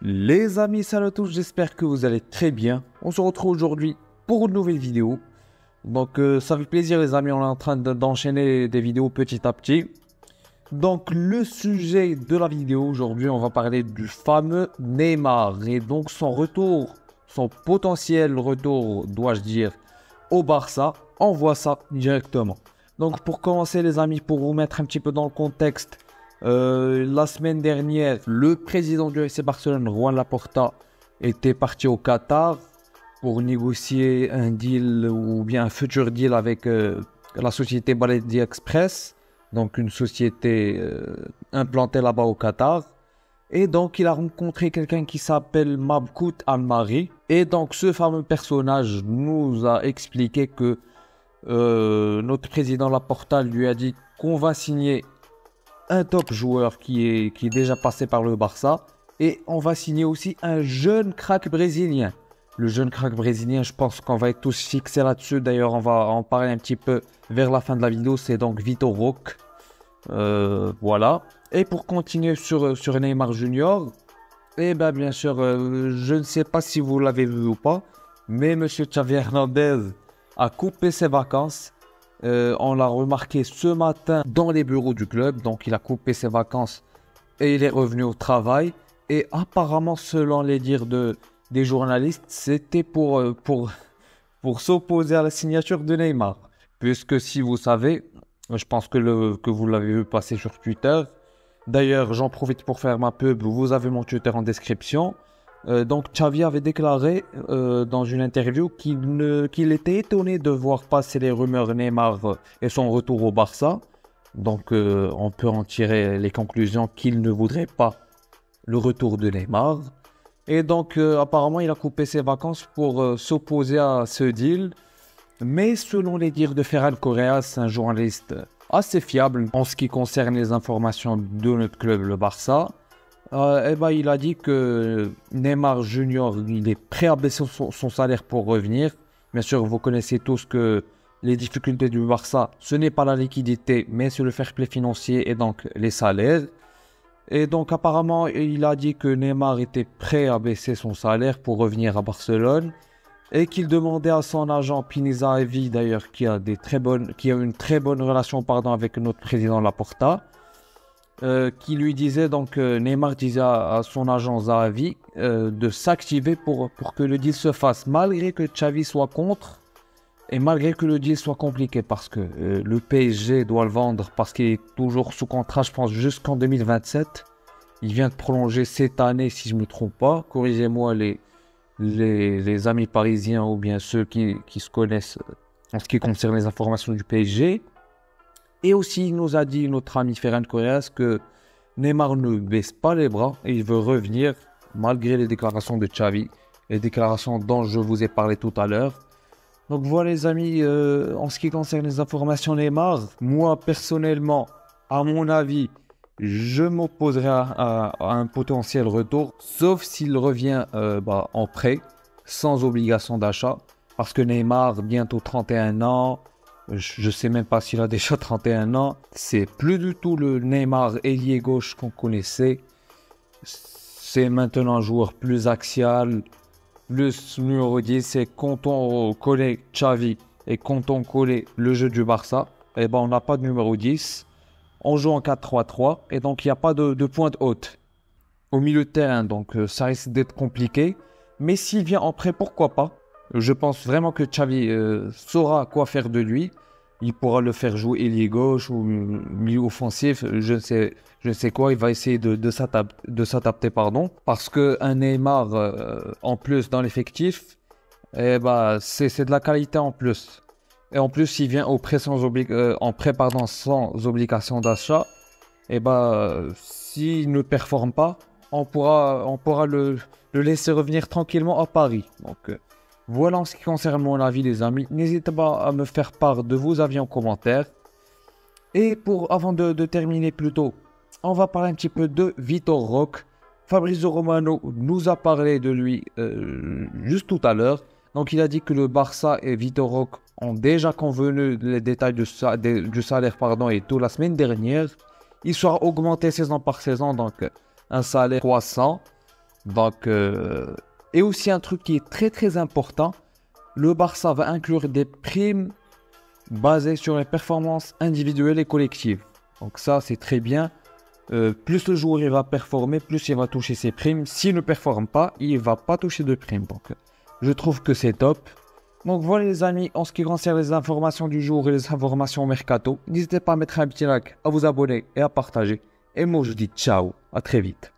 Les amis, salut à tous, j'espère que vous allez très bien. On se retrouve aujourd'hui pour une nouvelle vidéo. Donc ça fait plaisir les amis, on est en train d'enchaîner des vidéos petit à petit. Donc le sujet de la vidéo aujourd'hui, on va parler du fameux Neymar. Et donc son retour, son potentiel retour, dois-je dire, au Barça. On voit ça directement. Donc pour commencer les amis, pour vous mettre un petit peu dans le contexte. La semaine dernière, le président du FC Barcelone, Joan Laporta, était parti au Qatar pour négocier un deal ou bien un futur deal avec la société Baladi Express, donc une société implantée là-bas au Qatar. Et donc il a rencontré quelqu'un qui s'appelle Mabkout Almari. Et donc ce fameux personnage nous a expliqué que notre président Laporta lui a dit qu'on va signer un top joueur qui est déjà passé par le Barça. Et on va signer aussi un jeune crack brésilien. Le jeune crack brésilien, je pense qu'on va être tous fixés là-dessus. D'ailleurs, on va en parler un petit peu vers la fin de la vidéo. C'est donc Vitor Roque. Voilà. Et pour continuer sur Neymar Junior, et ben bien sûr, je ne sais pas si vous l'avez vu ou pas, mais Monsieur Xavi Hernandez a coupé ses vacances. On l'a remarqué ce matin dans les bureaux du club. Donc il a coupé ses vacances et il est revenu au travail. Et apparemment, selon les dires des journalistes, c'était pour s'opposer à la signature de Neymar. Puisque si vous savez, je pense que vous l'avez vu passer sur Twitter. D'ailleurs, j'en profite pour faire ma pub. Vous avez mon Twitter en description. Donc Xavi avait déclaré dans une interview qu'il était étonné de voir passer les rumeurs Neymar et son retour au Barça. Donc on peut en tirer les conclusions qu'il ne voudrait pas le retour de Neymar. Et donc apparemment il a coupé ses vacances pour s'opposer à ce deal. Mais selon les dires de Ferran Correas, un journaliste assez fiable en ce qui concerne les informations de notre club, le Barça, il a dit que Neymar Junior, il est prêt à baisser son salaire pour revenir. Bien sûr, vous connaissez tous que les difficultés du Barça, ce n'est pas la liquidité, mais c'est le fair play financier et donc les salaires. Et donc apparemment, il a dit que Neymar était prêt à baisser son salaire pour revenir à Barcelone et qu'il demandait à son agent Pini Zahavi, d'ailleurs, qui a une très bonne relation avec notre président Laporta. Qui lui disait donc Neymar disait à son agent Zahavi de s'activer pour que le deal se fasse, malgré que Xavi soit contre et malgré que le deal soit compliqué, parce que le PSG doit le vendre parce qu'il est toujours sous contrat, je pense, jusqu'en 2027. Il vient de prolonger cette année, si je ne me trompe pas. Corrigez-moi les amis parisiens ou bien ceux qui se connaissent en ce qui concerne les informations du PSG. Et aussi, il nous a dit notre ami Ferran Correas que Neymar ne baisse pas les bras et il veut revenir malgré les déclarations de Xavi, les déclarations dont je vous ai parlé tout à l'heure. Donc voilà les amis, en ce qui concerne les informations Neymar, moi personnellement, à mon avis, je m'opposerai à un potentiel retour, sauf s'il revient en prêt, sans obligation d'achat, parce que Neymar, bientôt 31 ans, je sais même pas s'il a déjà 31 ans. C'est plus du tout le Neymar ailier gauche qu'on connaissait. C'est maintenant un joueur plus axial, plus numéro 10. Et quand on connaît Xavi et quand on connaît le jeu du Barça, on n'a pas de numéro 10. On joue en 4-3-3 et donc il n'y a pas de pointe haute au milieu de terrain. Donc ça risque d'être compliqué. Mais s'il vient en prêt, pourquoi pas? Je pense vraiment que Xavi saura quoi faire de lui. Il pourra le faire jouer ailier gauche ou milieu offensif, je ne sais quoi. Il va essayer de s'adapter, parce qu'un Neymar en plus dans l'effectif, c'est de la qualité en plus. Et en plus, s'il vient sans obligation d'achat, s'il ne performe pas, on pourra le laisser revenir tranquillement à Paris. Donc voilà en ce qui concerne mon avis les amis. N'hésitez pas à me faire part de vos avis en commentaire. Et avant de terminer plutôt, on va parler un petit peu de Vitor Roque. Fabrizio Romano nous a parlé de lui juste tout à l'heure. Donc il a dit que le Barça et Vitor Roque ont déjà convenu les détails du salaire et tout la semaine dernière. Il sera augmenté saison par saison, donc un salaire croissant. Donc, et aussi un truc qui est très très important, le Barça va inclure des primes basées sur les performances individuelles et collectives. Donc ça, c'est très bien. Plus le joueur il va performer, plus il va toucher ses primes. S'il ne performe pas, il ne va pas toucher de primes. Donc, je trouve que c'est top. Donc voilà les amis, en ce qui concerne les informations du jour et les informations mercato, n'hésitez pas à mettre un petit like, à vous abonner et à partager. Et moi je dis ciao, à très vite.